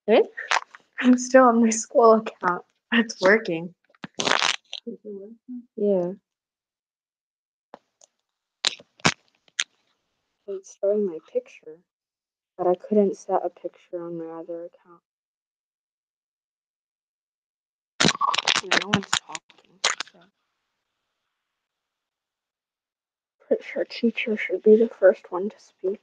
Okay. I'm still on my school account. It's working. Yeah. It's showing my picture, but I couldn't set a picture on my other account. Yeah, no one's talking. So. Pretty sure teacher should be the first one to speak.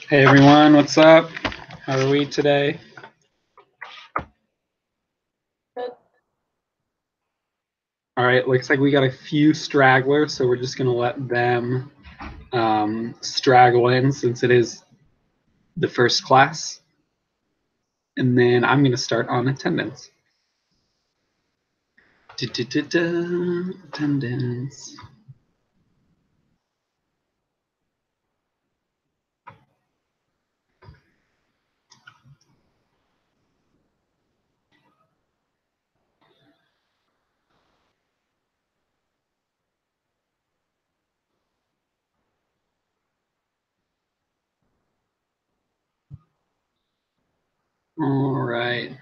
Hey everyone, what's up? How are we today? Good. All right, looks like we got a few stragglers, so we're just gonna let them straggle in since it is the first class. And then I'm gonna start on attendance. Attendance. All right.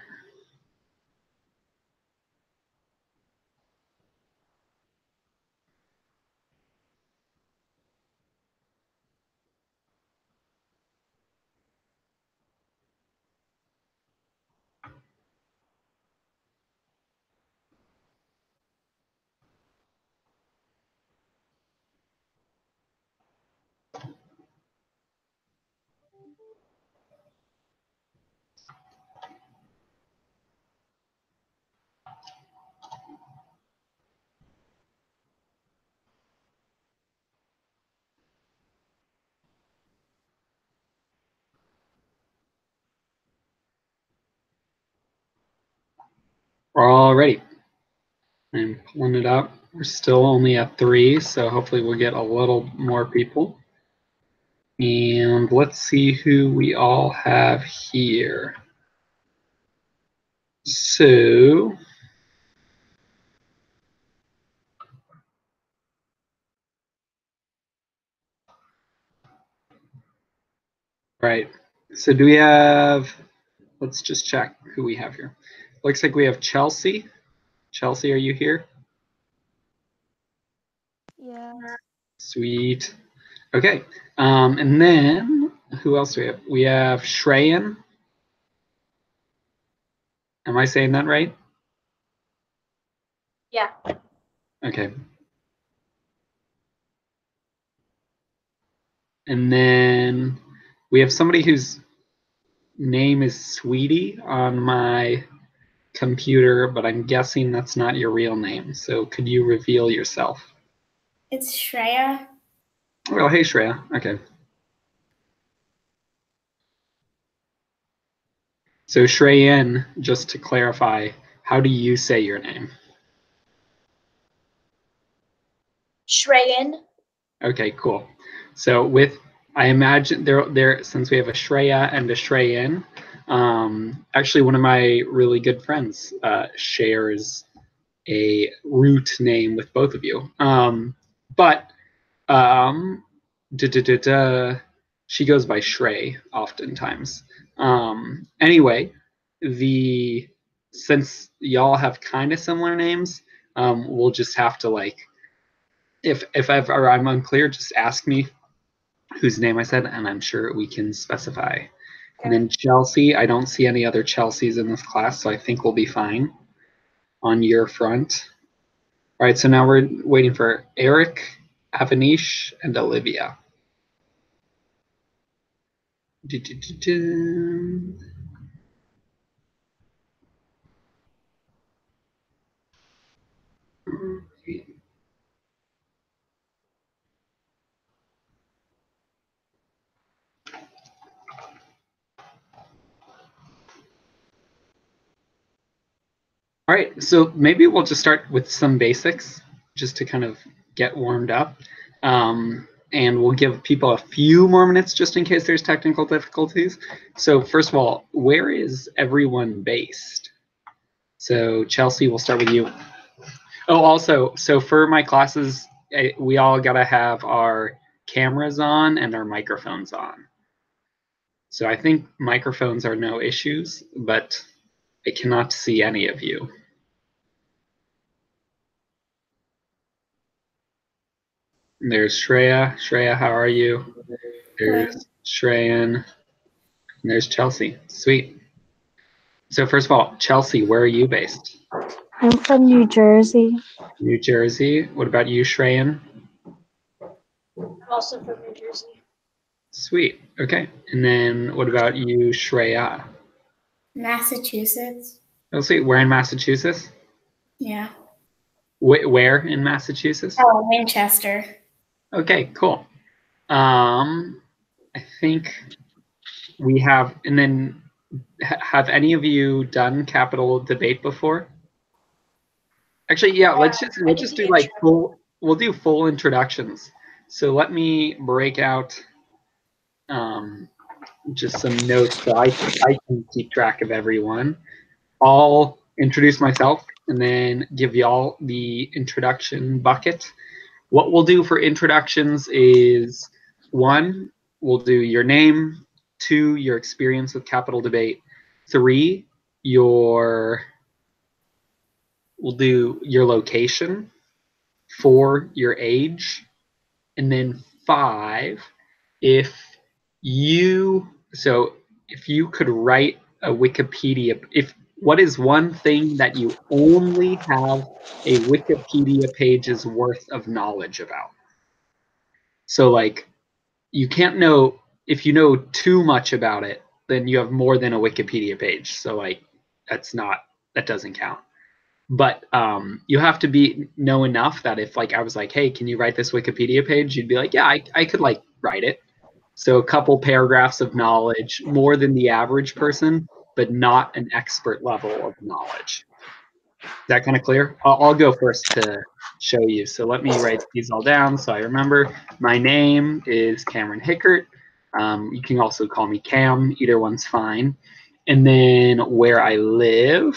We're all ready. I'm pulling it up. We're still only at 3, so hopefully we'll get a little more people. And let's see who we all have here. So right. So do we have, let's just check who we have here. Looks like we have Chelsea. Chelsea, are you here? Yeah. Sweet. Okay. And then who else do we have? We have Shreyan. Am I saying that right? Yeah. Okay. And then we have somebody whose name is Sweetie on my computer, but I'm guessing that's not your real name. So could you reveal yourself? It's Shreya. Oh, hey, Shreya. Okay. So Shreyan, just to clarify, how do you say your name? Shreyan. Okay, cool. So with, I imagine there since we have a Shreya and a Shreyan, actually one of my really good friends shares a root name with both of you. But um, she goes by Shrey oftentimes. Anyway, the since y'all have kind of similar names, we'll just have to like if ever I'm unclear, just ask me whose name I said, and I'm sure we can specify. And then Chelsea, I don't see any other Chelseas in this class, so I think we'll be fine on your front. All right, so now we're waiting for Eric, Avanish, and Olivia. All right, so maybe we'll just start with some basics just to kind of get warmed up. And we'll give people a few more minutes just in case there's technical difficulties. So first of all, where is everyone based? So Chelsea, we'll start with you. Oh, also, so for my classes, we all gotta have our cameras on and our microphones on. So I think microphones are no issues, but I cannot see any of you. There's Shreya. Shreya, how are you? There's Shreyan. And there's Chelsea. Sweet. So first of all, Chelsea, where are you based? I'm from New Jersey. New Jersey. What about you, Shreyan? I'm also from New Jersey. Sweet. Okay. And then what about you, Shreya? Massachusetts. Oh, sweet. Where in Massachusetts? Yeah. Where in Massachusetts? Oh, Winchester. Okay, cool. I think we have, and then have any of you done Capitol debate before? Actually, yeah, we'll just do like we'll do full introductions. So let me break out just some notes so I can keep track of everyone. I'll introduce myself and then give y'all the introduction bucket. What we'll do for introductions is 1, we'll do your name, 2, your experience with Capitol debate, 3, we'll do your location, 4, your age, and then 5, if if you could write a Wikipedia, what is one thing that you only have a Wikipedia page's worth of knowledge about? So like you can't know, if you know too much about it, then you have more than a Wikipedia page. So like that doesn't count. But you have to know enough that if like I was like, hey, can you write this Wikipedia page? You'd be like, yeah, I could like write it. So a couple paragraphs of knowledge, more than the average person, but not an expert level of knowledge. Is that kind of clear? I'll go first to show you. So let me write these all down so I remember. My name is Cameron Hickert. You can also call me Cam. Either one's fine. And then where I live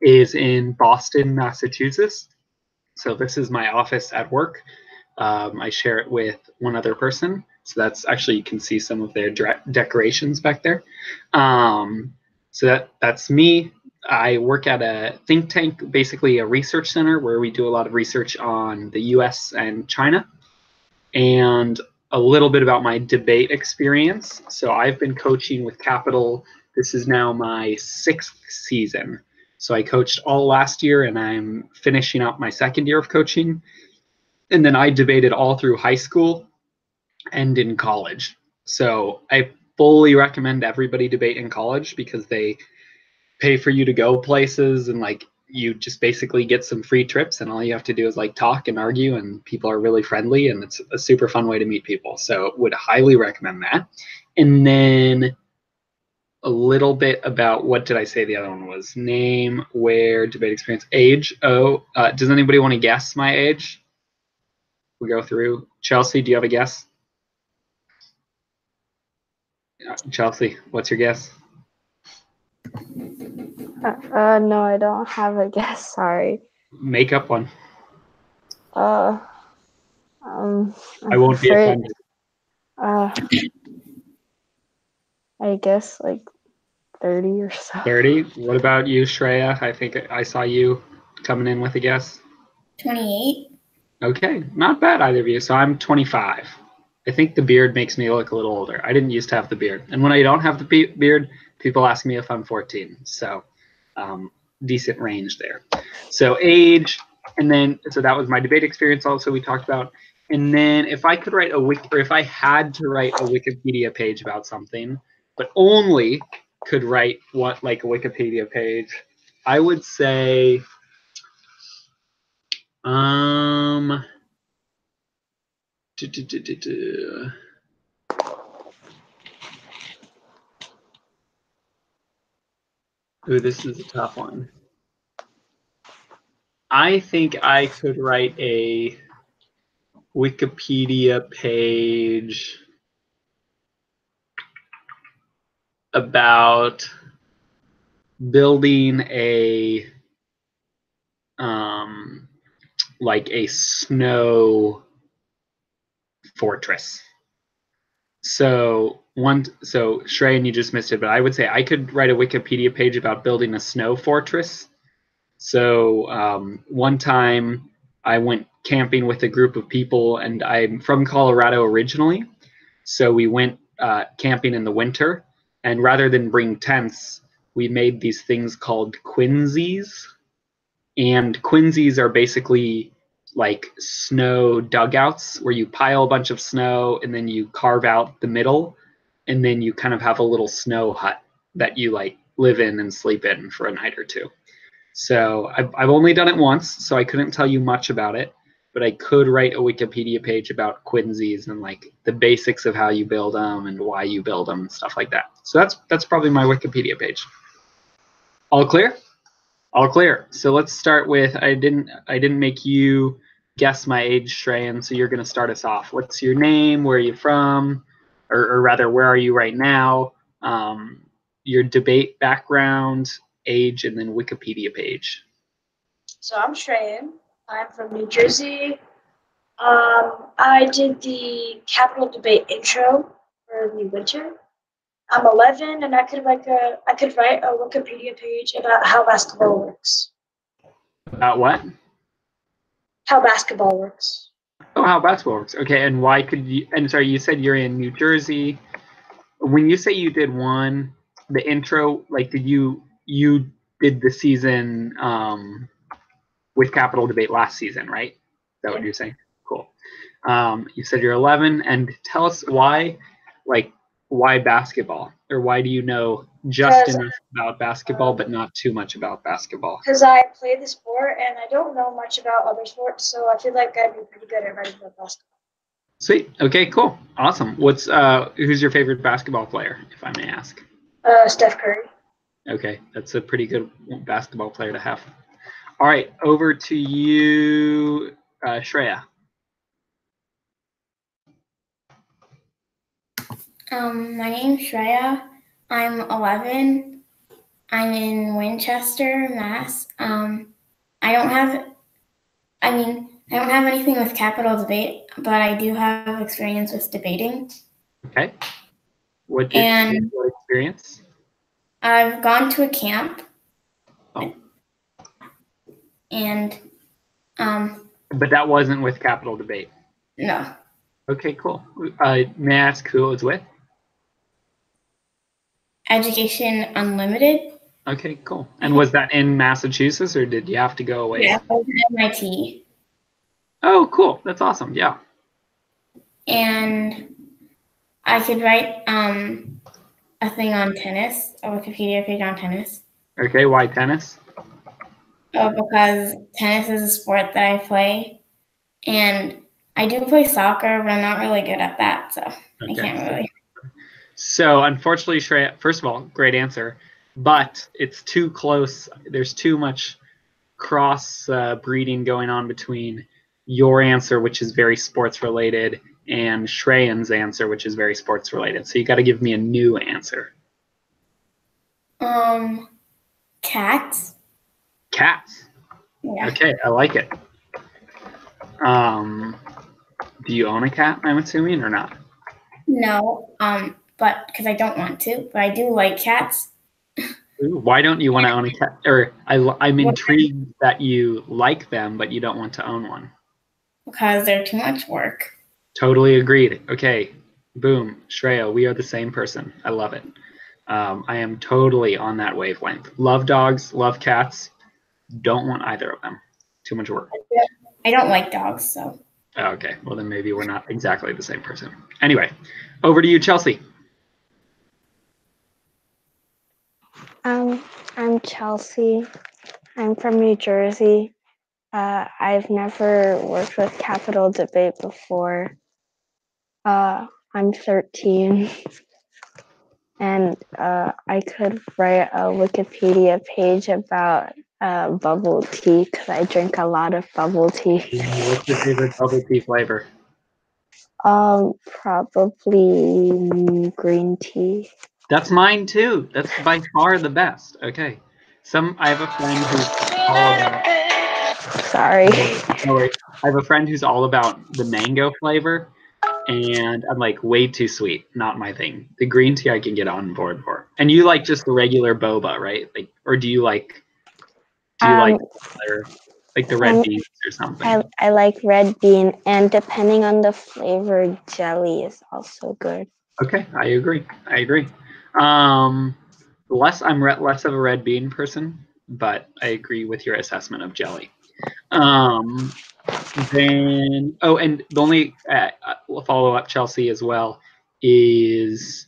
is in Boston, Massachusetts. So this is my office at work. I share it with one other person. So that's actually, you can see some of their decorations back there. So that's me. I work at a think tank, basically a research center where we do a lot of research on the US and China. And a little bit about my debate experience. So I've been coaching with Capitol. This is now my 6th season. So I coached all last year, and I'm finishing up my second year of coaching. And then I debated all through high school and in college. So I fully recommend everybody debate in college because they pay for you to go places, and like you just basically get some free trips, and all you have to do is like talk and argue, and people are really friendly, and it's a super fun way to meet people. So would highly recommend that. And then a little bit about, what did I say the other one was? Name, where, debate experience, age. Does anybody want to guess my age? We go through. Chelsea, do you have a guess? Chelsea, what's your guess? No, I don't have a guess. Sorry. Make up one. I'm I won't be afraid. offended. I guess like 30 or so. 30. What about you, Shreya? I think I saw you coming in with a guess. 28. Okay, not bad, either of you. So I'm 25. I think the beard makes me look a little older. I didn't used to have the beard. And when I don't have the beard, people ask me if I'm 14. So decent range there. So age, and then, so that was my debate experience also we talked about. And then if I could write if I had to write a Wikipedia page about something, but only could write like a Wikipedia page, I would say, ooh, this is a tough one. I think I could write a Wikipedia page about building like a snow fortress. So Shrey, and you just missed it, but I would say I could write a Wikipedia page about building a snow fortress. So one time I went camping with a group of people, and I'm from Colorado originally. So we went camping in the winter, and rather than bring tents, we made these things called quinzees. And quinzees are basically like snow dugouts where you pile a bunch of snow and then you carve out the middle, and then you kind of have a little snow hut that you like live in and sleep in for a night or two. So I've only done it once, so I couldn't tell you much about it, but I could write a Wikipedia page about quinzees and like the basics of how you build them and why you build them and stuff like that. So that's probably my Wikipedia page. All clear? All clear. So let's start with, I didn't make you guess my age, Shreyan, so you're going to start us off. What's your name? Where are you from? Or rather, where are you right now? Your debate background, age, and then Wikipedia page. So I'm Shreyan. I'm from New Jersey. I did the Capitol debate intro for the winter. I'm 11, and I could write a Wikipedia page about how basketball works. About what? How basketball works. Oh, how basketball works. Okay, and why could you? And sorry, you said you're in New Jersey. When you say you did the intro, like did you did the season with Capitol debate last season, right? Is that what you're saying? Cool. You said you're 11, and tell us why basketball, or why do you know just enough about basketball but not too much about basketball? Because I play the sport and I don't know much about other sports, so I feel like I'd be pretty good at writing about basketball. Sweet. Okay, cool. Awesome. Who's your favorite basketball player, if I may ask? Steph Curry. Okay, that's a pretty good basketball player to have. All right, over to you, Shreya. My name's Shreya. I'm 11. I'm in Winchester, Mass. I don't have anything with Capitol debate, but I do have experience with debating. Okay. What experience? I've gone to a camp. Oh. And but that wasn't with Capitol debate. No. Okay, cool. May I ask who it was with? Education Unlimited. Okay, cool. And was that in Massachusetts, or did you have to go away? Yeah, I was at MIT. Oh, cool. That's awesome. Yeah. And I could write a thing on tennis, a Wikipedia page on tennis. Okay, why tennis? Because tennis is a sport that I play, and I do play soccer, but I'm not really good at that, so I can't really. So unfortunately, Shreya, first of all, great answer, but it's too close. There's too much cross breeding going on between your answer, which is very sports related, and Shreyan's answer, which is very sports related. So you got to give me a new answer. Cats. Cats. Yeah. Okay, I like it. Do you own a cat, I'm assuming, or not? No, but because I don't want to, but I do like cats. Ooh, why don't you want to own a cat? Or I'm intrigued that you like them, but you don't want to own one. Because they're too much work. Totally agreed. Okay, boom, Shreya, we are the same person. I love it. I am totally on that wavelength. Love dogs, love cats. Don't want either of them. Too much work. I don't like dogs, so. Okay, well then maybe we're not exactly the same person. Anyway, over to you, Chelsea. I'm Chelsea. I'm from New Jersey. I've never worked with Capital Debate before. I'm 13. And I could write a Wikipedia page about bubble tea because I drink a lot of bubble tea. What's your favorite bubble tea flavor? Probably green tea. That's mine too. That's by far the best. Okay. I have a friend who's all about. Sorry. No worries. I have a friend who's all about the mango flavor, and I'm like way too sweet. Not my thing. The green tea I can get on board for. And you like just the regular boba, right? Like, or do you like the red beans or something? I like red bean, and depending on the flavor, jelly is also good. Okay, I agree. I'm less of a red bean person, but I agree with your assessment of jelly. And the only follow up, Chelsea, as well, is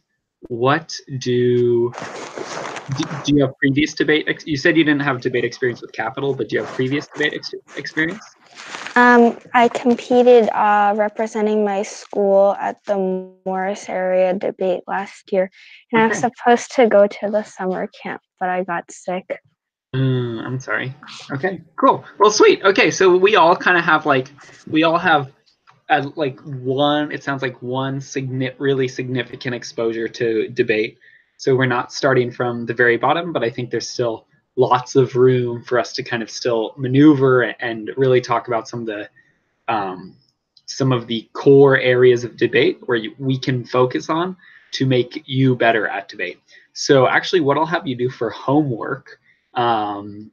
what do you have previous debate? You said you didn't have debate experience with Capital, but do you have previous debate experience? I competed representing my school at the Morris area debate last year, and I was supposed to go to the summer camp, but I got sick. I'm sorry. Okay, cool. Well, sweet. Okay, so we all kind of have one. It sounds like one really significant exposure to debate. So we're not starting from the very bottom, but I think there's still lots of room for us to kind of still maneuver and really talk about some of the core areas of debate where we can focus on to make you better at debate. So actually, what I'll have you do for homework, and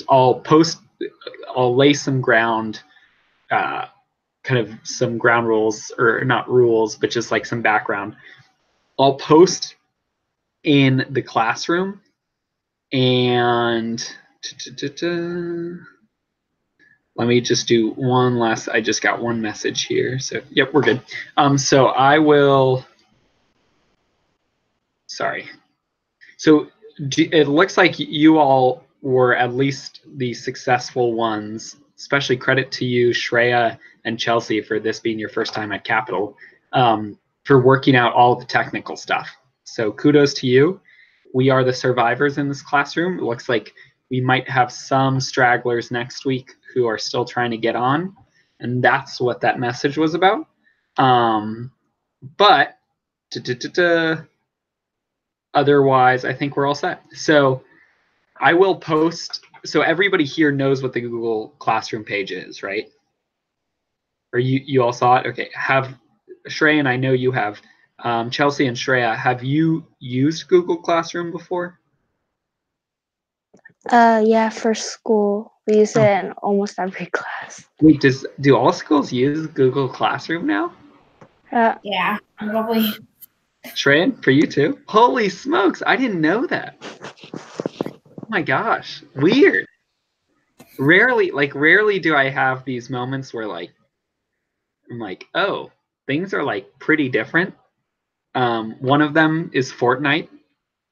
I'll lay some ground. Kind of some ground rules, or not rules, but just like some background. I'll post in the classroom, and let me just do one last. I just got one message here, so yep, we're good. So I will. Sorry. So it looks like you all were at least the successful ones. Especially credit to you, Shreya and Chelsea, for this being your first time at Capital, for working out all the technical stuff. So kudos to you. We are the survivors in this classroom. It looks like we might have some stragglers next week who are still trying to get on, and that's what that message was about. But otherwise, I think we're all set. So I will post. So everybody here knows what the Google Classroom page is, right? Or you all saw it? Okay. Have Shreya, and I know you have. Chelsea and Shreya, have you used Google Classroom before? Yeah, for school. We use it in almost every class. Wait, do all schools use Google Classroom now? Yeah, probably. Shreya, for you too? Holy smokes, I didn't know that. my gosh, weird. Rarely do I have these moments where like I'm like, oh, things are like pretty different. One of them is Fortnite.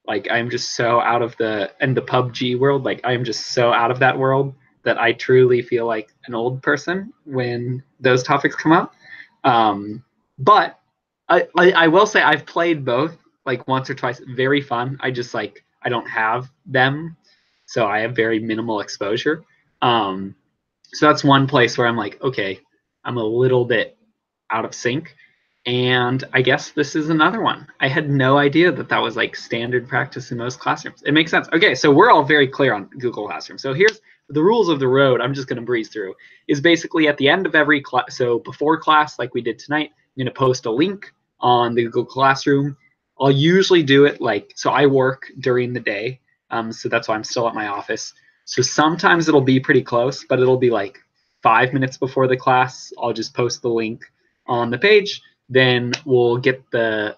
Like I'm just so out of the PUBG world. Like I'm just so out of that world that I truly feel like an old person when those topics come up. But I will say I've played both like once or twice. Very fun. I just like I don't have them, so I have very minimal exposure. So that's one place where I'm like, okay, I'm a little bit out of sync. And I guess this is another one. I had no idea that that was like standard practice in most classrooms. It makes sense. Okay, so we're all very clear on Google Classroom. So here's the rules of the road. I'm just going to breeze through. Is basically at the end of every class, so before class, like we did tonight, I'm going to post a link on the Google Classroom. I'll usually do it like, so I work during the day, so that's why I'm still at my office. So sometimes it'll be pretty close, but it'll be like 5 minutes before the class. I'll just post the link on the page. Then we'll get the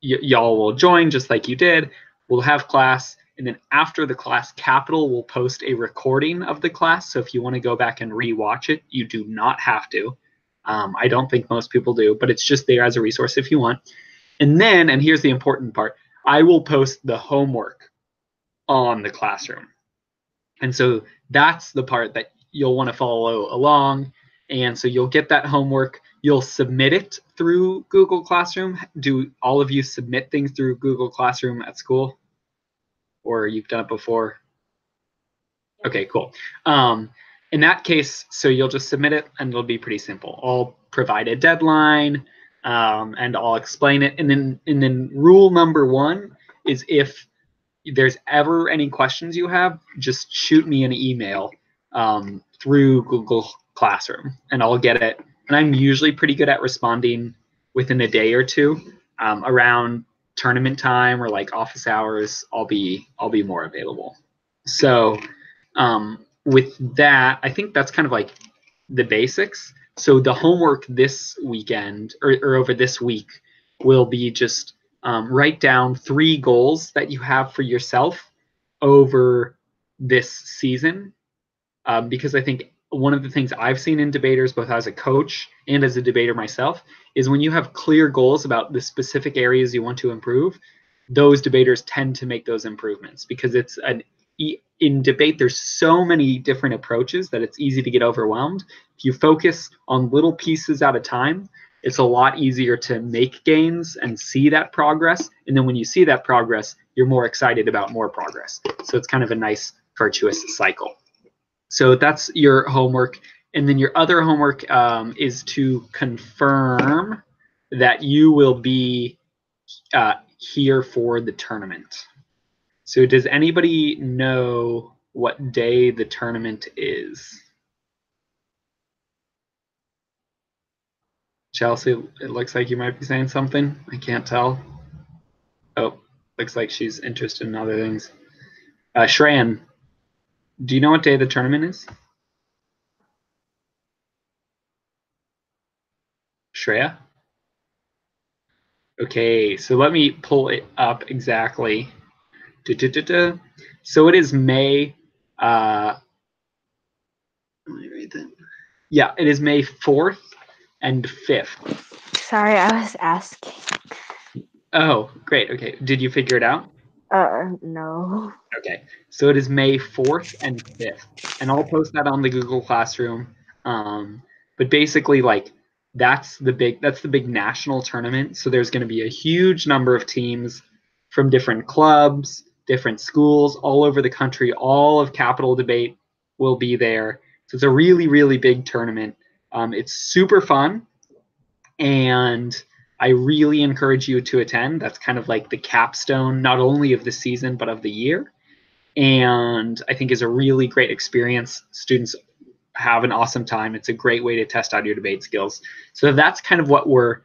y'all will join just like you did. We'll have class, and then after the class, Capital will post a recording of the class. So if you want to go back and rewatch it, you do not have to. I don't think most people do, but it's just there as a resource if you want. And then, and here's the important part, I will post the homework on the classroom. And so that's the part that you'll want to follow along. And so you'll get that homework. You'll submit it through Google Classroom. Do all of you submit things through Google Classroom at school? Or you've done it before? Okay, cool. In that case, so you'll just submit it and it'll be pretty simple. I'll provide a deadline and I'll explain it. And then rule number one is if there's ever any questions you have, just shoot me an email through Google Classroom and I'll get it. And I'm usually pretty good at responding within a day or two. Around tournament time or like office hours, I'll be more available. So with that, I think that's kind of like the basics. So the homework this weekend or over this week will be just write down 3 goals that you have for yourself over this season. Because I think one of the things I've seen in debaters, both as a coach and as a debater myself, is when you have clear goals about the specific areas you want to improve, those debaters tend to make those improvements because it's in debate, there's so many different approaches that it's easy to get overwhelmed. If you focus on little pieces at a time, it's a lot easier to make gains and see that progress. And then when you see that progress, you're more excited about more progress. So it's kind of a nice virtuous cycle. So that's your homework. And then your other homework is to confirm that you will be here for the tournament. So does anybody know what day the tournament is? Chelsea, it looks like you might be saying something. I can't tell. Oh, looks like she's interested in other things. Shreyan, do you know what day the tournament is? Shreya? Okay, so let me pull it up exactly. So it is May. Let me read that. Yeah, it is May 4th and 5th. Sorry, I was asking. Oh, great. Okay, did you figure it out? No. Okay, so it is May 4th and 5th, and I'll post that on the Google Classroom. But basically, like that's the big national tournament. So there's going to be a huge number of teams from different clubs, different schools all over the country. All of Capital Debate will be there. So it's a really, really big tournament. It's super fun, and I really encourage you to attend. That's kind of like the capstone, not only of the season, but of the year. And I think is a really great experience. Students have an awesome time. It's a great way to test out your debate skills. So that's kind of what we're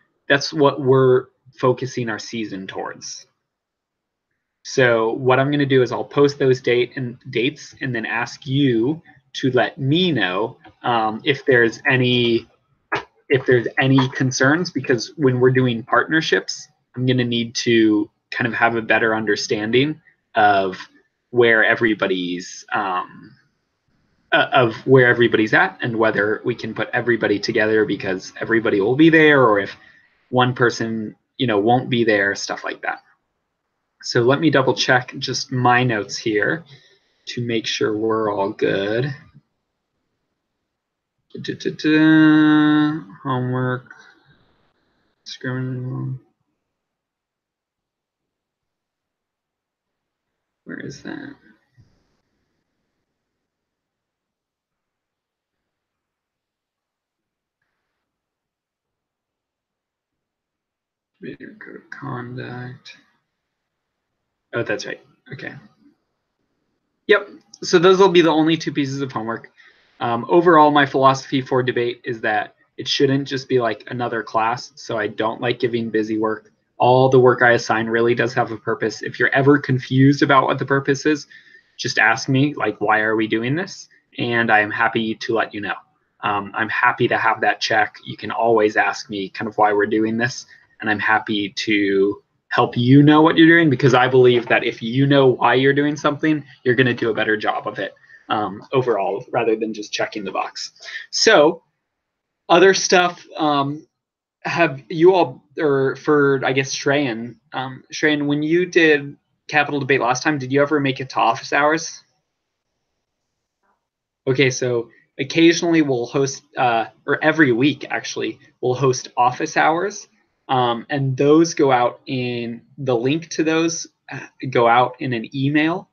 focusing our season towards. So what I'm going to do is I'll post those dates and then ask you to let me know if there's any concerns, because when we're doing partnerships, I'm going to need to kind of have a better understanding of where everybody's of where everybody's at and whether we can put everybody together because everybody will be there, or if one person, won't be there, stuff like that. So let me double check just my notes here to make sure we're all good. Homework. Where is that? Code of conduct. Oh, that's right. Okay. Yep. So those will be the only two pieces of homework. Overall, my philosophy for debate is that it shouldn't just be like another class. So I don't like giving busy work. All the work I assign really does have a purpose. If you're ever confused about what the purpose is, just ask me, like, why are we doing this? And I am happy to let you know. I'm happy to have that check. You can always ask me kind of why we're doing this. And I'm happy to help you know what you're doing, because I believe that if you know why you're doing something, you're going to do a better job of it overall, rather than just checking the box. So other stuff, have you all, or for, I guess, Shreyan, when you did Capital Debate last time, did you ever make it to office hours? Okay, so occasionally we'll host, or every week actually, we'll host office hours. And those go out in, the link to those go out in an email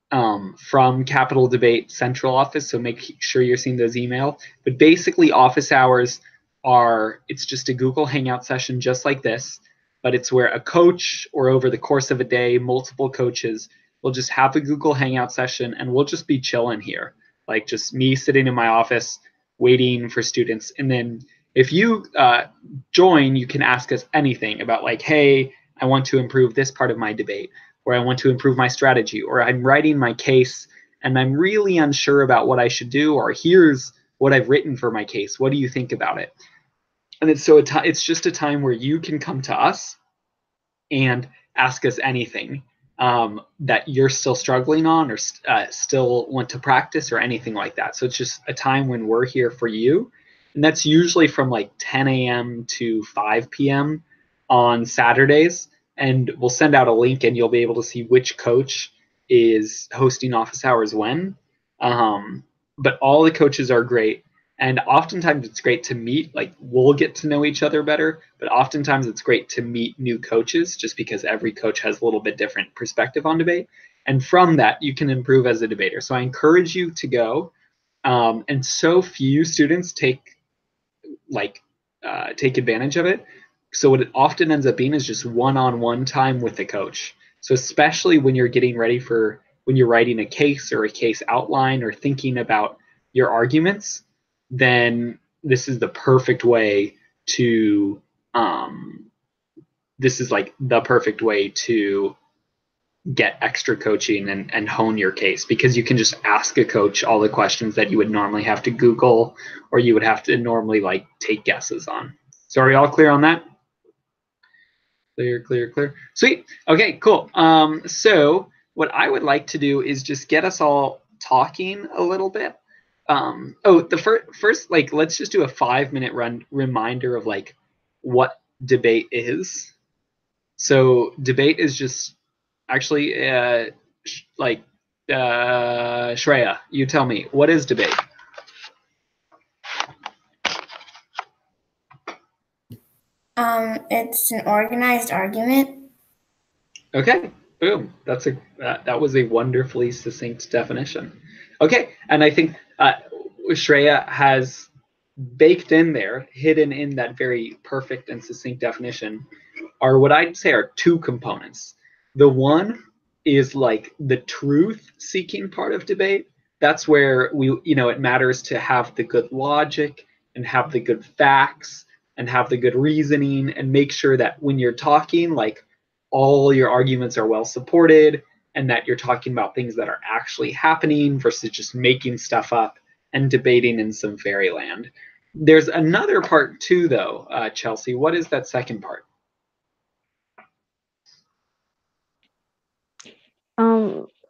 from Capital Debate Central Office. So make sure you're seeing those emails. But basically office hours are, it's just a Google Hangout session just like this, but it's where a coach, or over the course of a day, multiple coaches will just have a Google Hangout session, and we'll just be chilling here. Like just me sitting in my office waiting for students. And then if you join, you can ask us anything about, like, hey, I want to improve this part of my debate, or I want to improve my strategy, or I'm writing my case and I'm really unsure about what I should do, or here's what I've written for my case. What do you think about it? And it's just a time where you can come to us and ask us anything that you're still struggling on, or still want to practice, or anything like that. So it's just a time when we're here for you. And that's usually from like 10 a.m. to 5 p.m. on Saturdays. And we'll send out a link and you'll be able to see which coach is hosting office hours when. But all the coaches are great. And oftentimes it's great to meet, like we'll get to know each other better, but oftentimes it's great to meet new coaches, just because every coach has a little bit different perspective on debate. And from that, you can improve as a debater. So I encourage you to go. And so few students take advantage of it. So what it often ends up being is just one-on-one time with the coach. So especially when you're getting ready for, when you're writing a case or a case outline or thinking about your arguments, then this is the perfect way to this is like the perfect way to get extra coaching and hone your case, because you can just ask a coach all the questions that you would normally have to Google, or you would have to normally like take guesses on. So are we all clear on that? Clear. Sweet. Okay, cool. So what I would like to do is just get us all talking a little bit. The first, like, let's just do a 5-minute reminder of like what debate is. So debate is just actually Shreya, you tell me, what is debate? It's an organized argument. Okay, boom. That was a wonderfully succinct definition. Okay, and I think Shreya has baked in there, hidden in that very perfect and succinct definition, are what I'd say are two components. The one is like the truth-seeking part of debate. That's where it matters to have the good logic and have the good facts and have the good reasoning, and make sure that when you're talking, like, all your arguments are well supported, and that you're talking about things that are actually happening versus just making stuff up and debating in some fairyland. There's another part too, though, Chelsea. What is that second part?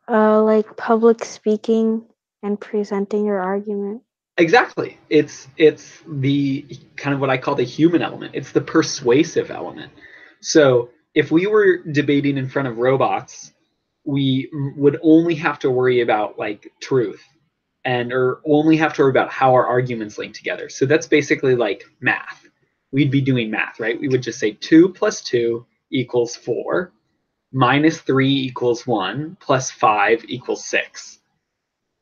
Like public speaking and presenting your argument. Exactly. It's the kind of what I call the human element. It's the persuasive element. So if we were debating in front of robots, we would only have to worry about like truth or only have to worry about how our arguments link together. So that's basically like math. We'd be doing math, right? We would just say 2 plus 2 equals 4, minus 3 equals 1, plus 5 equals 6.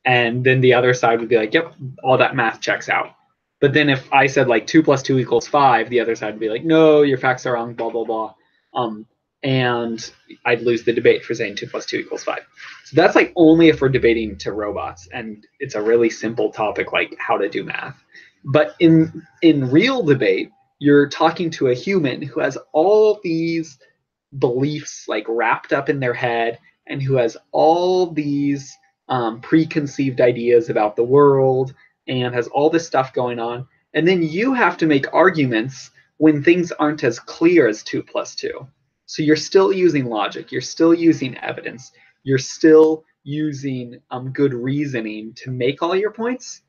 And then the other side would be like, yep, all that math checks out. But then if I said like 2 plus 2 equals 5, the other side would be like, no, your facts are wrong, blah, blah, blah. And I'd lose the debate for saying 2 plus 2 equals 5. So that's like only if we're debating to robots, and it's a really simple topic like how to do math. But in real debate, you're talking to a human who has all these beliefs like wrapped up in their head, and who has all these preconceived ideas about the world, and has all this stuff going on. And then you have to make arguments when things aren't as clear as 2 plus 2. So you're still using logic, you're still using evidence, you're still using good reasoning to make all your points.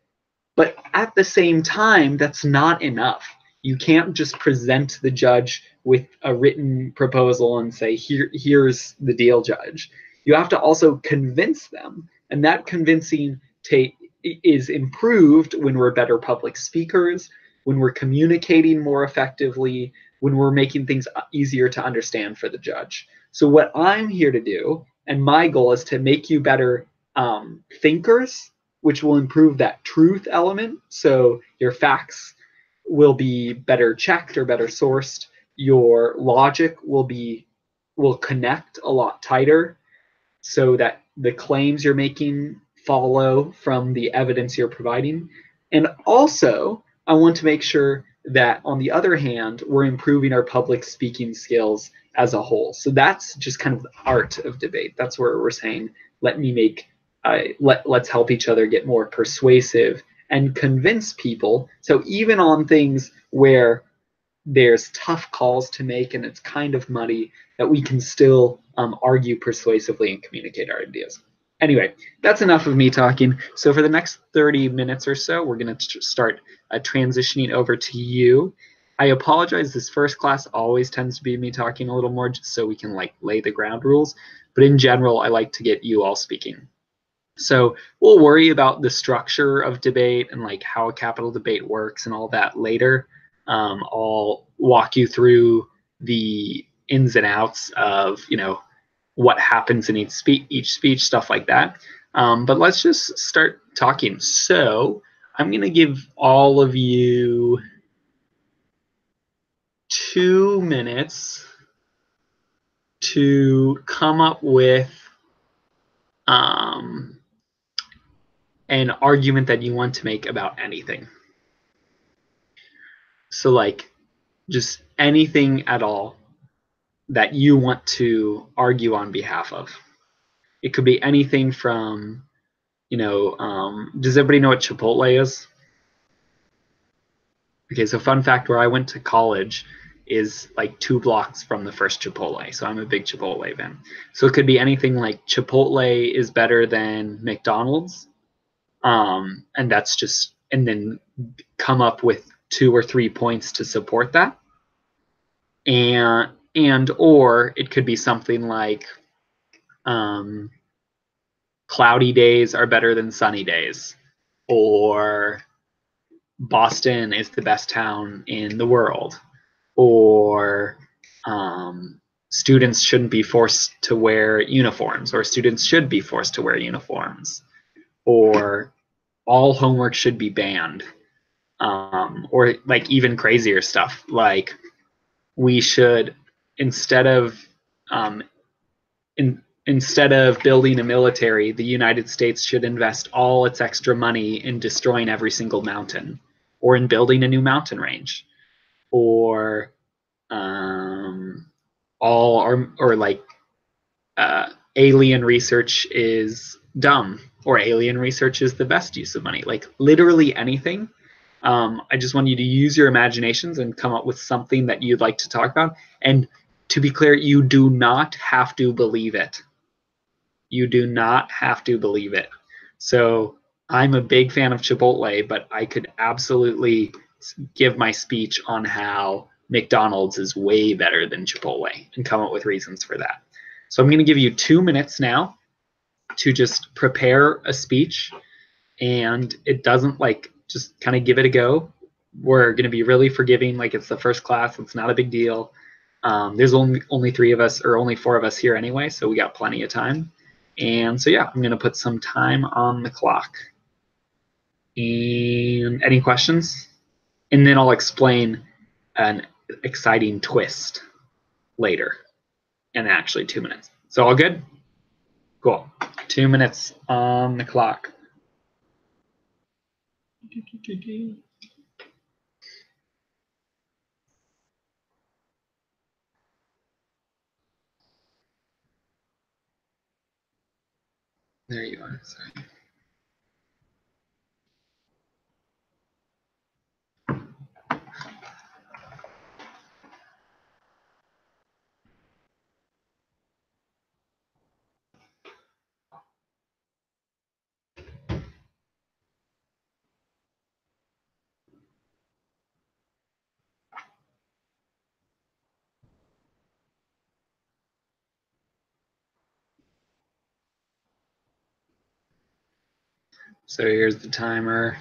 But at the same time, that's not enough. You can't just present the judge with a written proposal and say, here's the deal, judge. You have to also convince them. And that convincing is improved when we're better public speakers, when we're communicating more effectively, when we're making things easier to understand for the judge. So what I'm here to do, and my goal, is to make you better thinkers, which will improve that truth element. So your facts will be better checked or better sourced. Your logic will connect a lot tighter, so that the claims you're making follow from the evidence you're providing. And also, I want to make sure that, on the other hand, we're improving our public speaking skills as a whole. So that's just kind of the art of debate. That's where we're saying, let's help each other get more persuasive and convince people. So even on things where there's tough calls to make and it's kind of muddy, that we can still argue persuasively and communicate our ideas. Anyway, that's enough of me talking. So for the next 30 minutes or so, we're going to start transitioning over to you. I apologize, this first class always tends to be me talking a little more, just so we can like lay the ground rules. But in general, I like to get you all speaking. So we'll worry about the structure of debate and like how a capital debate works and all that later. I'll walk you through the ins and outs of, what happens in each speech, stuff like that. But let's just start talking. So I'm going to give all of you 2 minutes to come up with an argument that you want to make about anything. So like just anything at all that you want to argue on behalf of. It could be anything from, does everybody know what Chipotle is? Okay, so fun fact, where I went to college is like 2 blocks from the first Chipotle. So I'm a big Chipotle fan. So it could be anything like Chipotle is better than McDonald's. And that's just, and then come up with 2 or 3 points to support that. And or it could be something like cloudy days are better than sunny days, or Boston is the best town in the world, or students shouldn't be forced to wear uniforms, or students should be forced to wear uniforms, or all homework should be banned, or like even crazier stuff like we should, instead of building a military, the United States should invest all its extra money in destroying every single mountain, or in building a new mountain range, or alien research is dumb, or alien research is the best use of money. Like literally anything. I just want you to use your imaginations and come up with something that you'd like to talk about. And to be clear, you do not have to believe it. You do not have to believe it. So I'm a big fan of Chipotle, but I could absolutely give my speech on how McDonald's is way better than Chipotle and come up with reasons for that. So I'm going to give you 2 minutes now to just prepare a speech, and it doesn't like, just kind of give it a go. We're going to be really forgiving, like it's the first class. It's not a big deal. There's only 3 of us, or only 4 of us here anyway, so we got plenty of time. And so yeah, I'm going to put some time on the clock. And any questions? And then I'll explain an exciting twist later in actually 2 minutes. So all good? Cool. 2 minutes on the clock. There you are. Sorry. So here's the timer.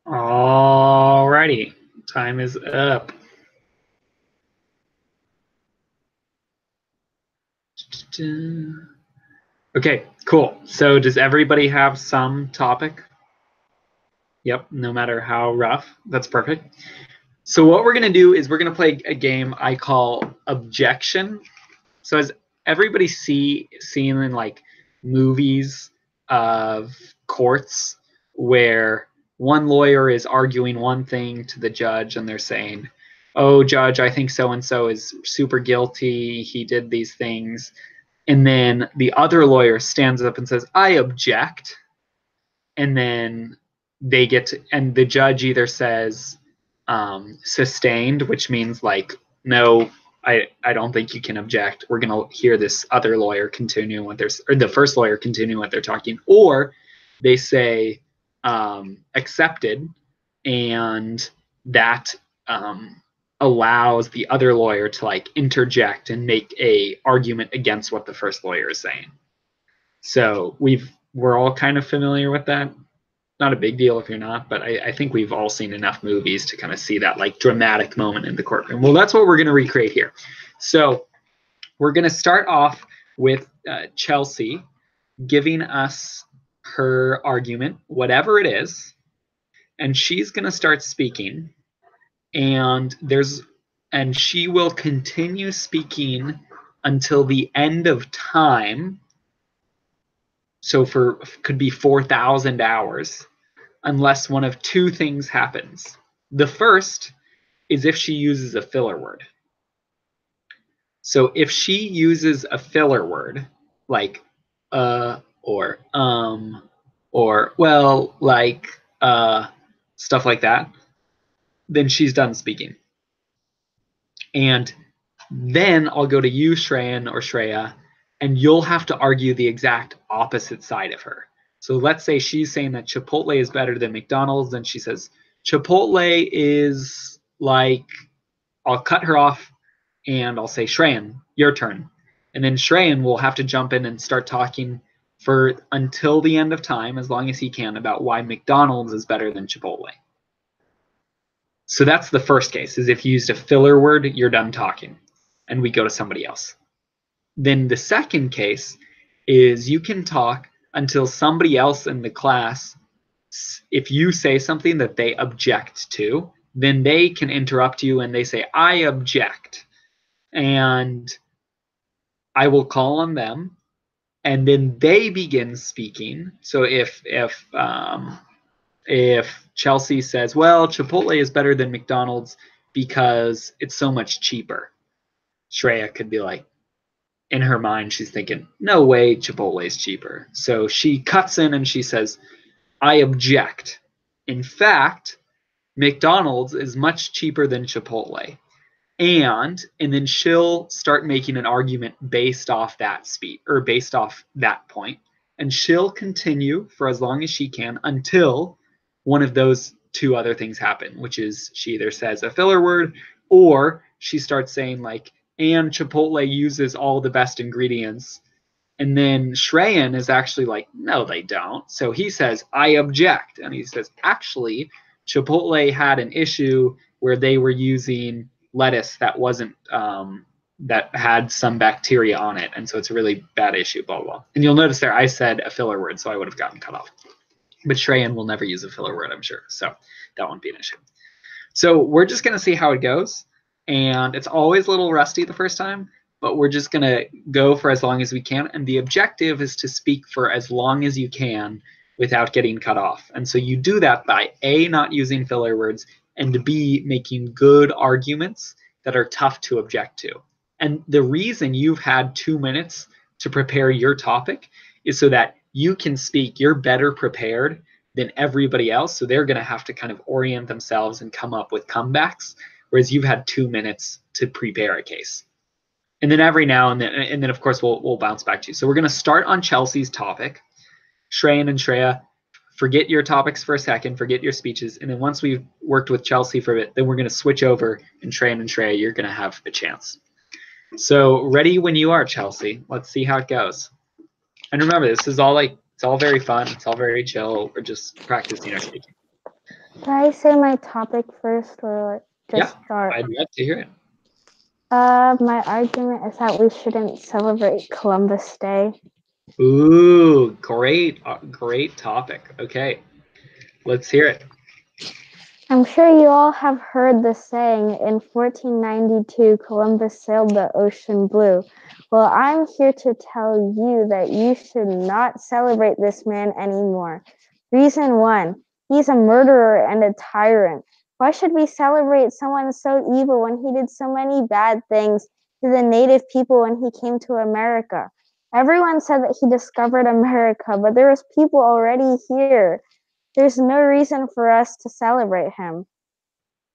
Alrighty, time is up. Okay, cool. So does everybody have some topic? Yep, no matter how rough. That's perfect. So what we're going to do is we're going to play a game I call Objection. So has everybody seen in like movies of courts where one lawyer is arguing one thing to the judge and they're saying, "Oh, judge, I think so and so is super guilty. He did these things." And then the other lawyer stands up and says, "I object." And then they get to, and the judge either says sustained, which means like, no, I don't think you can object. We're going to hear this other lawyer continue what they're, or the first lawyer continue what they're talking, or they say accepted, and that allows the other lawyer to like interject and make a argument against what the first lawyer is saying. So we're all kind of familiar with that. Not a big deal if you're not, but I think we've all seen enough movies to kind of see that like dramatic moment in the courtroom. Well, that's what we're going to recreate here. So we're going to start off with Chelsea giving us her argument, whatever it is, and she's going to start speaking, and she will continue speaking until the end of time. So could be 4,000 hours. Unless one of 2 things happens. The first is if she uses a filler word. So if she uses a filler word, like or well, like stuff like that, then she's done speaking. And Then I'll go to you, Shreyan or Shreya, and you'll have to argue the exact opposite side of her. So let's say she's saying that Chipotle is better than McDonald's, and she says, Chipotle is like, I'll cut her off and I'll say, Shreyan, your turn. And then Shreyan will have to jump in and start talking for until the end of time, as long as he can, about why McDonald's is better than Chipotle. So that's the first case, is if you used a filler word, you're done talking, and we go to somebody else. Then the second case is you can talk until somebody else in the class, if you say something that they object to, then they can interrupt you and they say, I object. And I will call on them, and then they begin speaking. So if Chelsea says, well, Chipotle is better than McDonald's because it's so much cheaper, Shreya could be like, in her mind, she's thinking, no way Chipotle is cheaper. So she cuts in and she says, I object. In fact, McDonald's is much cheaper than Chipotle. And then she'll start making an argument based off that speech, or based off that point. And she'll continue for as long as she can until one of those two other things happen, which is she either says a filler word or she starts saying like, and Chipotle uses all the best ingredients. And then Shreyan is actually like, no, they don't. So he says, I object. And he says, actually, Chipotle had an issue where they were using lettuce that wasn't, that had some bacteria on it. And so it's a really bad issue, blah, blah. And you'll notice there I said a filler word, so I would have gotten cut off. But Shreyan will never use a filler word, I'm sure. So that won't be an issue. So we're just going to see how it goes. And it's always a little rusty the first time, but we're just going to go for as long as we can. And the objective is to speak for as long as you can without getting cut off. And so you do that by A, not using filler words, and B, making good arguments that are tough to object to. And the reason you've had 2 minutes to prepare your topic is so that you can speak. You're better prepared than everybody else. So they're going to have to kind of orient themselves and come up with comebacks, whereas you've had 2 minutes to prepare a case. And then every now and then of course, we'll bounce back to you. So we're going to start on Chelsea's topic. Shreyan and Shreya, forget your topics for a second, forget your speeches. And then once we've worked with Chelsea for a bit, then we're going to switch over, and Shreyan and Shreya, you're going to have a chance. So ready when you are, Chelsea. Let's see how it goes. And remember, this is all like, it's all very fun. It's all very chill. We're just practicing our speaking. Can I say my topic first, or just start? I'd love to hear it. My argument is that we shouldn't celebrate Columbus Day. Ooh, great topic. Okay, let's hear it. I'm sure you all have heard the saying, in 1492, Columbus sailed the ocean blue. Well, I'm here to tell you that you should not celebrate this man anymore. Reason 1, he's a murderer and a tyrant. Why should we celebrate someone so evil when he did so many bad things to the native people when he came to America? Everyone said that he discovered America, but there was people already here. There's no reason for us to celebrate him.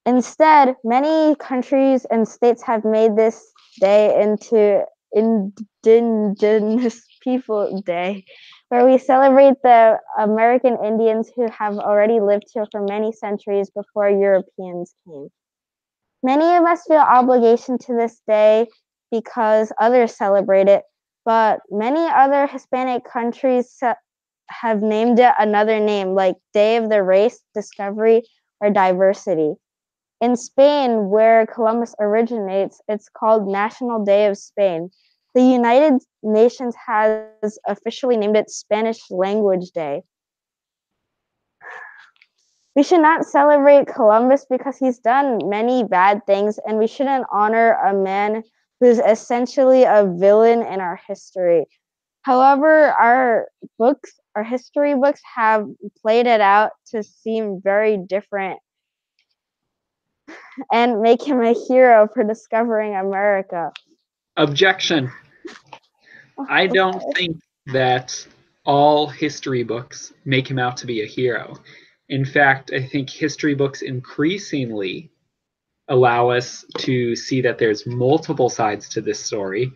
Instead, many countries and states have made this day into Indigenous People Day, where we celebrate the American Indians who have already lived here for many centuries before Europeans came. Many of us feel obligation to this day because others celebrate it, but many other Hispanic countries have named it another name, like Day of the Race, Discovery, or Diversity. In Spain, where Columbus originates, it's called National Day of Spain. The United Nations has officially named it Spanish Language Day. We should not celebrate Columbus because he's done many bad things, and we shouldn't honor a man who's essentially a villain in our history. However, our history books have played it out to seem very different and make him a hero for discovering America. Objection. I don't think that all history books make him out to be a hero. In fact, I think history books increasingly allow us to see that there's multiple sides to this story.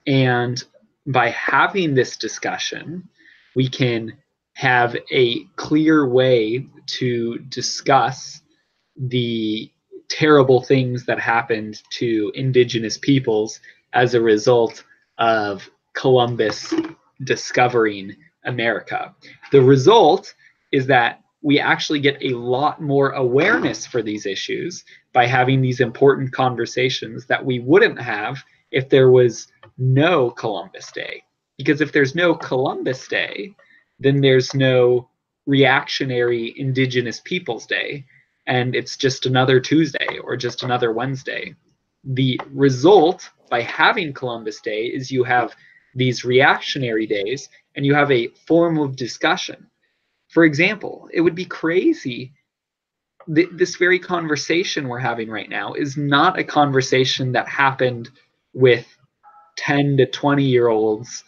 And by having this discussion, we can have a clear way to discuss the terrible things that happened to indigenous peoples as a result of Columbus discovering America. The result is that we actually get a lot more awareness for these issues by having these important conversations that we wouldn't have if there was no Columbus Day. Because if there's no Columbus Day, then there's no reactionary Indigenous Peoples Day, and it's just another Tuesday or just another Wednesday. The result by having Columbus Day is you have these reactionary days and you have a form of discussion. For example, it would be crazy. This very conversation we're having right now is not a conversation that happened with 10 to 20-year-olds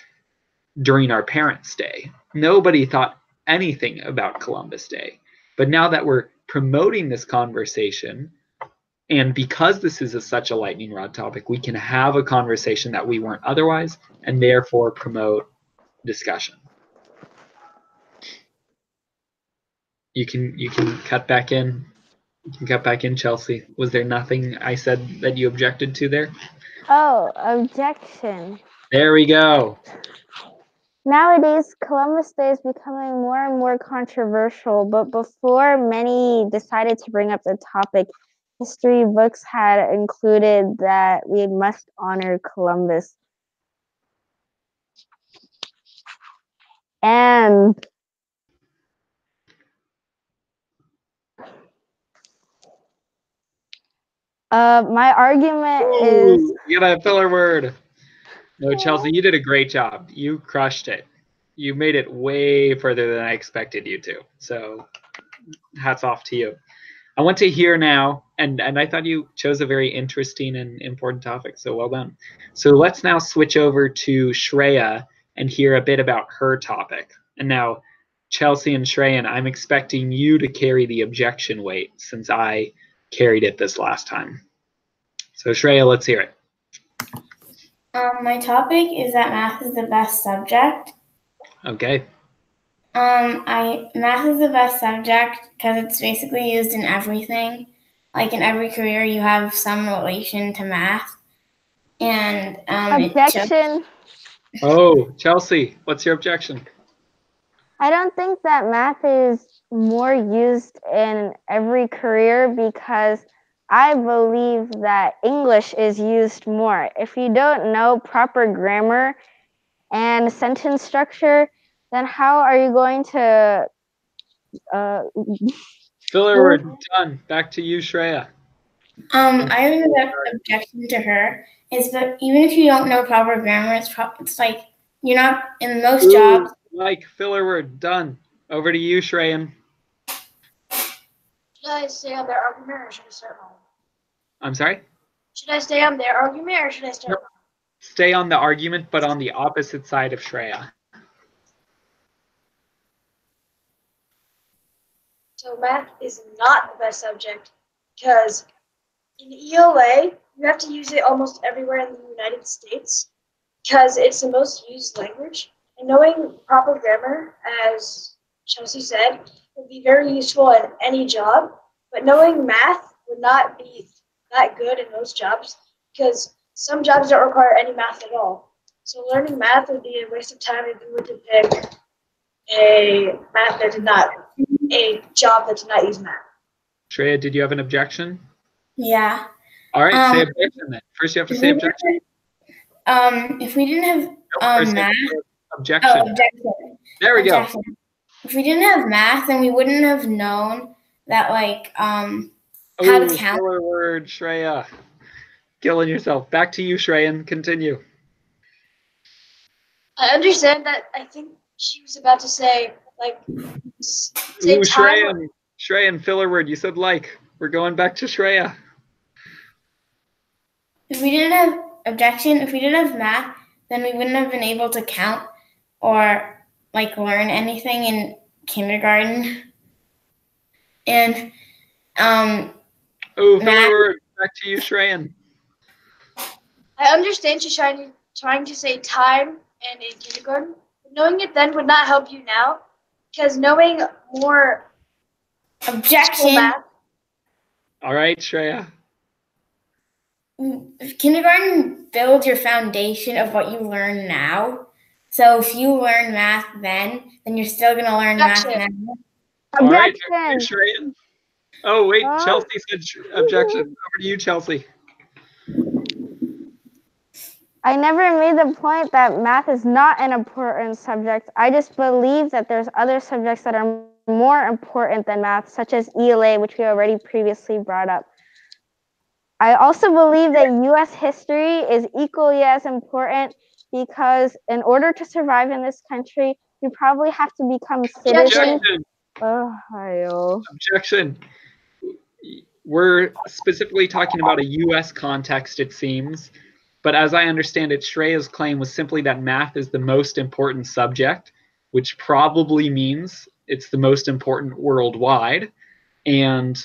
during our parents' day. Nobody thought anything about Columbus Day. But now that we're promoting this conversation, and because this is such a lightning rod topic, we can have a conversation that we weren't otherwise, and therefore promote discussion. You can cut back in. You can cut back in, Chelsea. Was there nothing I said that you objected to there? Oh, objection. There we go. Nowadays, Columbus Day is becoming more and more controversial, but before many decided to bring up the topic, history books had included that we must honor Columbus. And my argument is... You got a filler word. No, Chelsea, you did a great job. You crushed it. You made it way further than I expected you to. So hats off to you. I want to hear now, and I thought you chose a very interesting and important topic, so well done. So let's now switch over to Shreya and hear a bit about her topic. And now, Chelsea and Shreya, I'm expecting you to carry the objection weight since I carried it this last time. So Shreya, let's hear it. My topic is that math is the best subject. Okay. Math is the best subject because it's basically used in everything. Like in every career, you have some relation to math. And objection. Oh, Chelsea, what's your objection? I don't think that math is more used in every career because I believe that English is used more. If you don't know proper grammar and sentence structure, then how are you going to... Filler word, done. Back to you, Shreya. I have an objection to her is that even if you don't know proper grammar, it's like you're not in most jobs. Like filler word, done. Over to you, Shreyan. Should I stay on their argument or should I start mine? I'm sorry? Should I stay on their argument or should I start mine? Stay on the argument, but on the opposite side of Shreya. So math is not the best subject because in ELA, you have to use it almost everywhere in the United States because it's the most used language. And knowing proper grammar, as Chelsea said, would be very useful in any job. But knowing math would not be that good in most jobs because some jobs don't require any math at all. So learning math would be a waste of time if you were to pick a job that did not use math. Shreya, did you have an objection? Yeah. All right, say objection then. First, you have to say objection. If we didn't have math. Objection. Oh, objection. There we go. If we didn't have math, then we wouldn't have known that, like, how to count. Filler word, Shreya. Killing yourself. Back to you, Shreya. Continue. I understand that. I think she was about to say, like, Shreya, filler word. You said like. We're going back to Shreya. If we didn't have math, then we wouldn't have been able to count or like learn anything in kindergarten. And filler word, back to you, Shreyan. I understand she's trying to say time and in kindergarten, but knowing it then would not help you now, because knowing more school Objection. math. All right, Shreya. Kindergarten builds your foundation of what you learn now. So if you learn math then you're still going to learn math now. All right, Objection. Shreyan. Oh, wait, Huh? Chelsea said objection. Over to you, Chelsea. I never made the point that math is not an important subject. I just believe that there's other subjects that are more important than math, such as ELA, which we already previously brought up. I also believe that U.S. history is equally as important because in order to survive in this country, you probably have to become citizens. Objection. We're specifically talking about a U.S. context, it seems. But as I understand it, Shreya's claim was simply that math is the most important subject, which probably means it's the most important worldwide. And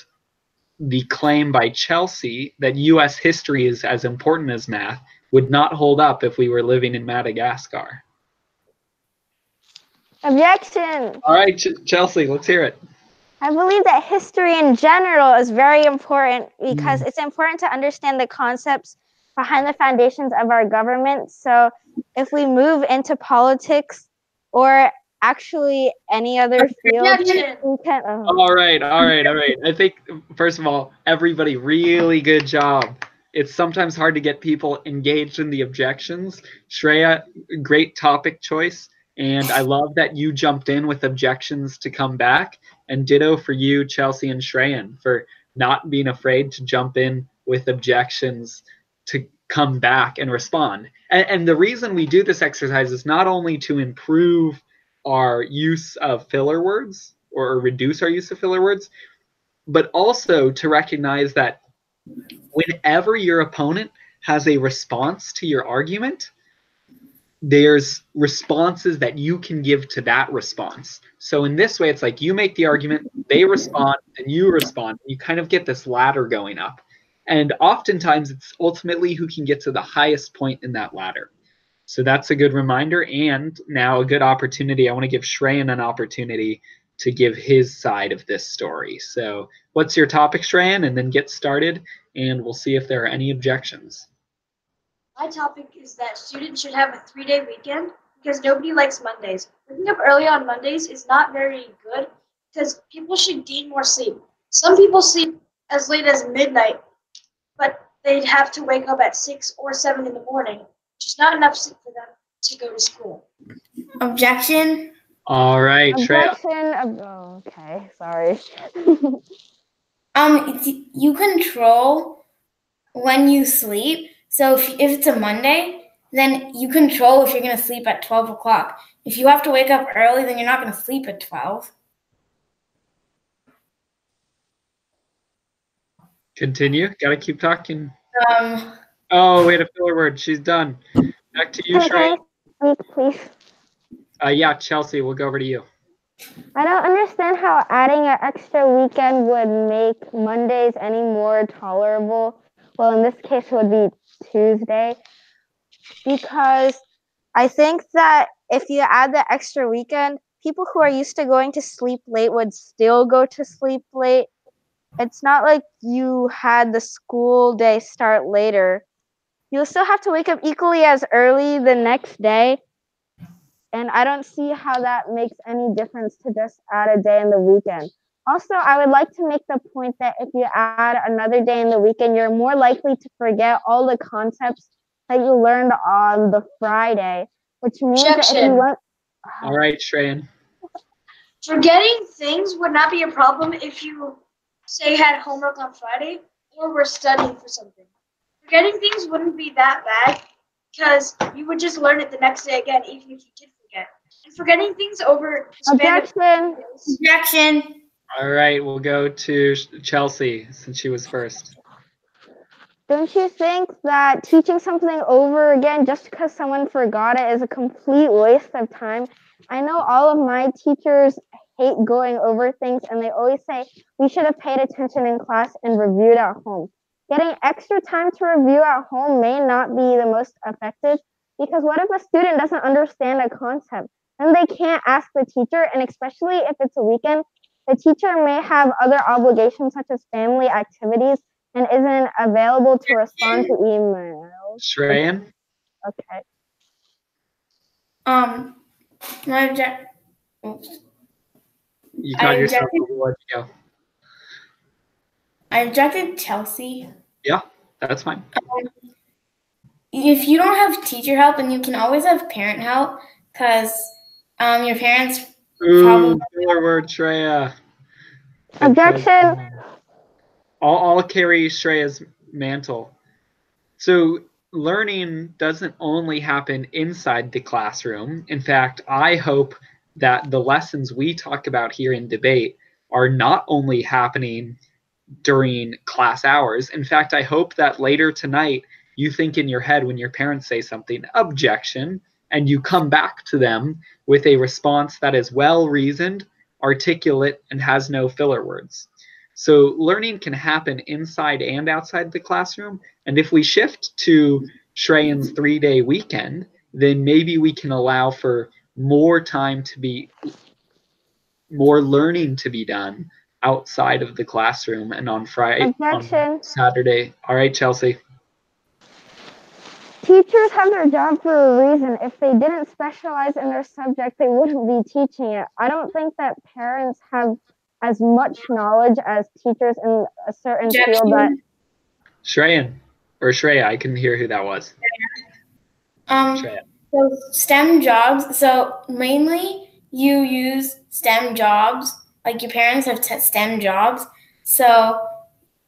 the claim by Chelsea that U.S. history is as important as math would not hold up if we were living in Madagascar. Objection. All right, Chelsea, let's hear it. I believe that history in general is very important because it's important to understand the concepts behind the foundations of our government. So if we move into politics or actually any other field, we can. All right. I think, first of all, everybody, really good job. It's sometimes hard to get people engaged in the objections. Shreya, great topic choice. And I love that you jumped in with objections to come back. And ditto for you, Chelsea and Shreyan, for not being afraid to jump in with objections to come back and respond. And the reason we do this exercise is not only to improve our use of filler words or reduce our use of filler words, but also to recognize that whenever your opponent has a response to your argument, there's responses that you can give to that response. So in this way, it's like you make the argument, they respond, and you respond. You kind of get this ladder going up. And oftentimes, it's ultimately who can get to the highest point in that ladder. So that's a good reminder, and now a good opportunity. I want to give Shreyan an opportunity to give his side of this story. So what's your topic, Shreyan? And then get started, and we'll see if there are any objections. My topic is that students should have a 3-day weekend because nobody likes Mondays. Waking up early on Mondays is not very good because people should gain more sleep. Some people sleep as late as midnight, but they'd have to wake up at 6 or 7 in the morning, which is not enough sleep for them to go to school. Objection. All right, Shreya. Objection. Oh, okay, sorry. You control when you sleep. So if it's a Monday, then you control if you're going to sleep at 12 o'clock. If you have to wake up early, then you're not going to sleep at 12. Continue. Got to keep talking. Um, Oh, wait, a filler word. She's done. Back to you, Shreya. Please. Yeah, Chelsea, we'll go over to you. I don't understand how adding an extra weekend would make Mondays any more tolerable. Well, in this case, it would be Tuesday. Because I think that if you add the extra weekend, people who are used to going to sleep late would still go to sleep late. It's not like you had the school day start later. You'll still have to wake up equally as early the next day. And I don't see how that makes any difference to just add a day in the weekend. Also, I would like to make the point that if you add another day in the weekend, you're more likely to forget all the concepts that you learned on the Friday, which means that if you want. All right, Shreyan. Forgetting things would not be a problem if you, say, had homework on Friday or were studying for something. Forgetting things wouldn't be that bad because you would just learn it the next day again, even if you did forget. And forgetting things over the span of Objection. All right, we'll go to Chelsea since she was first. Don't you think that teaching something over again just because someone forgot it is a complete waste of time? I know all of my teachers hate going over things, and they always say we should have paid attention in class and reviewed at home. Getting extra time to review at home may not be the most effective because what if a student doesn't understand a concept? Then they can't ask the teacher, and especially if it's a weekend, the teacher may have other obligations such as family activities and isn't available to respond to emails. Shreyan? Okay. My object. Oops. You caught yourself. Where'd you go? I objected Chelsea. Yeah, that's fine. If you don't have teacher help, then you can always have parent help because your parents Ooh, filler word, Shreya. Objection. I'll carry Shreya's mantle. So learning doesn't only happen inside the classroom. In fact, I hope that the lessons we talk about here in debate are not only happening during class hours. In fact, I hope that later tonight you think in your head when your parents say something, objection, and you come back to them with a response that is well reasoned, articulate, and has no filler words. So learning can happen inside and outside the classroom. And if we shift to Shreyan's 3-day weekend, then maybe we can allow for more time to be, more learning to be done outside of the classroom and on Friday, on Saturday. All right, Chelsea. Teachers have their job for a reason. If they didn't specialize in their subject, they wouldn't be teaching it. I don't think that parents have as much knowledge as teachers in a certain field that. Shreyan, or Shreya, I couldn't hear who that was. Shreya. So STEM jobs. So mainly you use STEM jobs. Like your parents have STEM jobs. So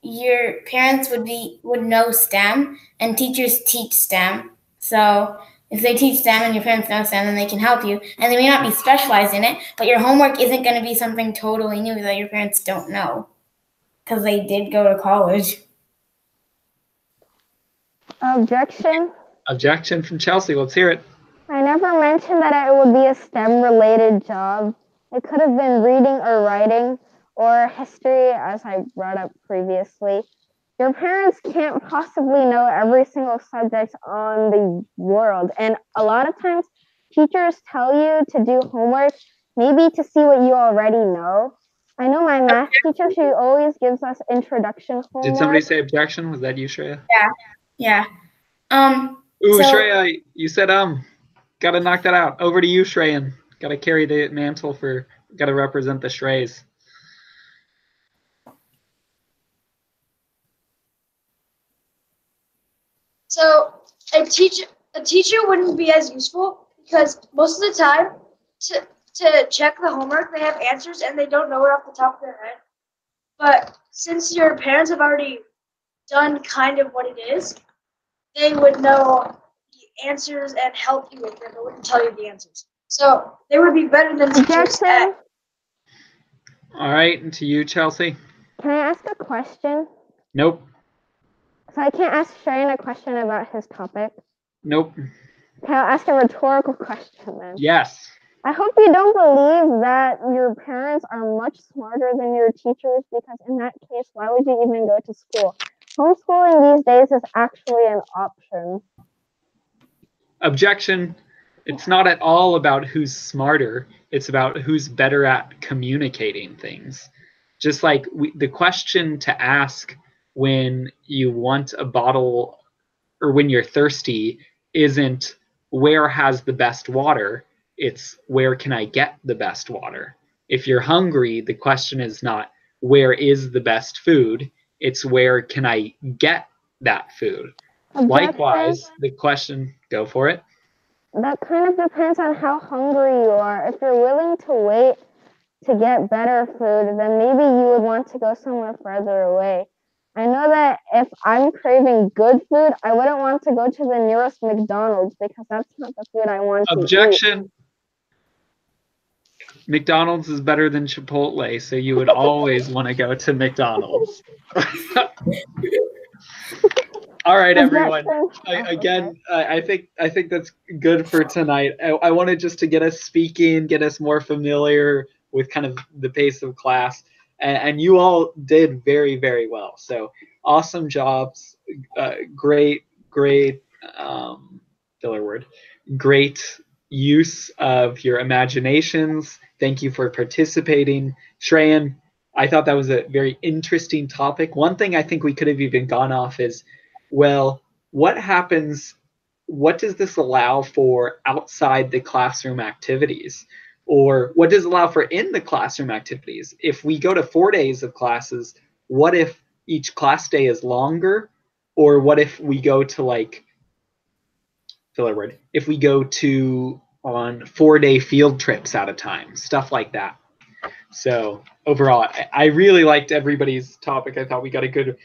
your parents would know STEM, and teachers teach STEM. So if they teach STEM and your parents know STEM, then they can help you. And they may not be specialized in it, but your homework isn't going to be something totally new that your parents don't know because they did go to college. Objection. Objection from Chelsea. Let's hear it. I never mentioned that it would be a STEM-related job. It could have been reading or writing or history, as I brought up previously. Your parents can't possibly know every single subject on the world. And a lot of times, teachers tell you to do homework, maybe to see what you already know. I know my math teacher, she always gives us introduction homework. Did somebody say objection? Was that you, Shreya? Yeah. Ooh, Shreya, you said gotta knock that out. Over to you, Shreyan. Gotta carry the mantle gotta represent the Shreys. So a teacher wouldn't be as useful because most of the time to check the homework they have answers and they don't know it off the top of their head. But since your parents have already done kind of what it is, they would know the answers and help you with them. They wouldn't tell you the answers. So they would be better than teachers at. All right, and to you, Chelsea. Can I ask a question? Nope. So I can't ask Shreyan a question about his topic? Nope. Okay, I'll ask a rhetorical question then. Yes. I hope you don't believe that your parents are much smarter than your teachers, because in that case, why would you even go to school? Homeschooling these days is actually an option. Objection. It's not at all about who's smarter. It's about who's better at communicating things. Just like the question to ask when you want a bottle or when you're thirsty isn't where has the best water, it's where can I get the best water. If you're hungry, the question is not where is the best food, it's where can I get that food. Likewise, the question, go for it. That kind of depends on how hungry you are. If you're willing to wait to get better food, then maybe you would want to go somewhere further away. I know that if I'm craving good food, I wouldn't want to go to the nearest McDonald's because that's not the food I want to eat. Objection. McDonald's is better than Chipotle, so you would always want to go to McDonald's. All right, everyone. I think that's good for tonight. I wanted just to get us speaking, get us more familiar with kind of the pace of class, and you all did very, very well. So Awesome jobs. Great filler word. Great use of your imaginations. Thank you for participating. Shreyan, I thought that was a very interesting topic. One thing I think we could have even gone off is, well, what happens, what does this allow for outside the classroom activities? Or what does it allow for in the classroom activities? If we go to 4 days of classes, what if each class day is longer? Or what if we go to like, filler word, if we go to on 4-day field trips at a time, stuff like that. So overall, I really liked everybody's topic. I thought we got a good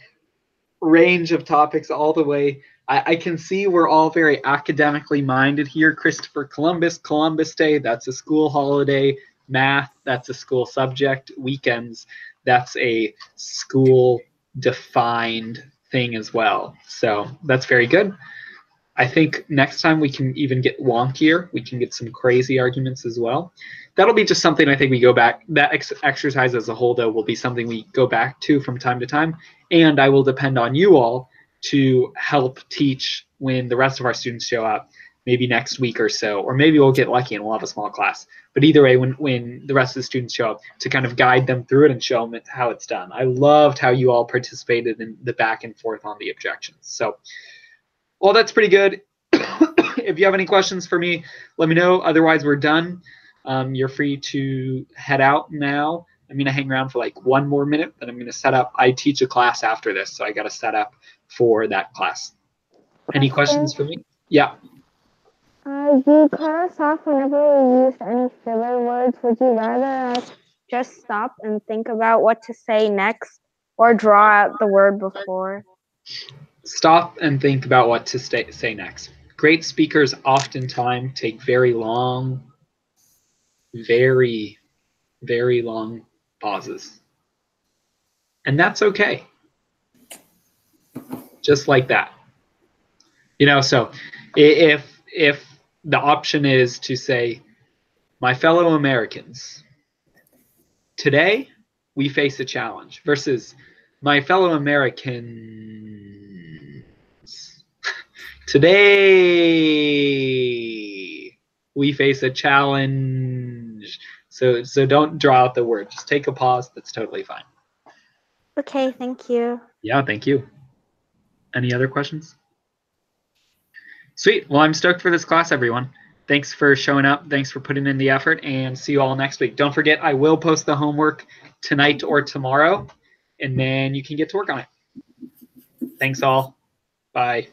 range of topics all the way. I can see we're all very academically minded here. Christopher Columbus, Columbus Day, that's a school holiday. Math, that's a school subject. Weekends, that's a school defined thing as well. So that's very good. I think next time we can even get wonkier. We can get some crazy arguments as well. That'll be just something I think we go back. That exercise as a whole, though, will be something we go back to from time to time. And I will depend on you all to help teach when the rest of our students show up, maybe next week or so. Or maybe we'll get lucky and we'll have a small class. But either way, when the rest of the students show up, to kind of guide them through it and show them how it's done. I loved how you all participated in the back and forth on the objections. So, well, that's pretty good. If you have any questions for me, let me know. Otherwise, we're done. You're free to head out now. I'm going to hang around for like 1 more minute, then I'm going to set up. I teach a class after this, so I got to set up for that class. Any questions for me? Yeah. You cut us off whenever we used any filler words. Would you rather us just stop and think about what to say next, or draw out the word before? Stop and think about what to say next. Great speakers oftentimes take very long pauses. And that's okay. Just like that. You know, so if the option is to say, my fellow Americans, today we face a challenge, versus my fellow Americans, today we face a challenge. So don't draw out the word. Just take a pause. That's totally fine. Okay, thank you. Yeah, thank you. Any other questions? Sweet. Well, I'm stoked for this class, everyone. Thanks for showing up. Thanks for putting in the effort, and see you all next week. Don't forget, I will post the homework tonight or tomorrow, and then you can get to work on it. Thanks all. Bye.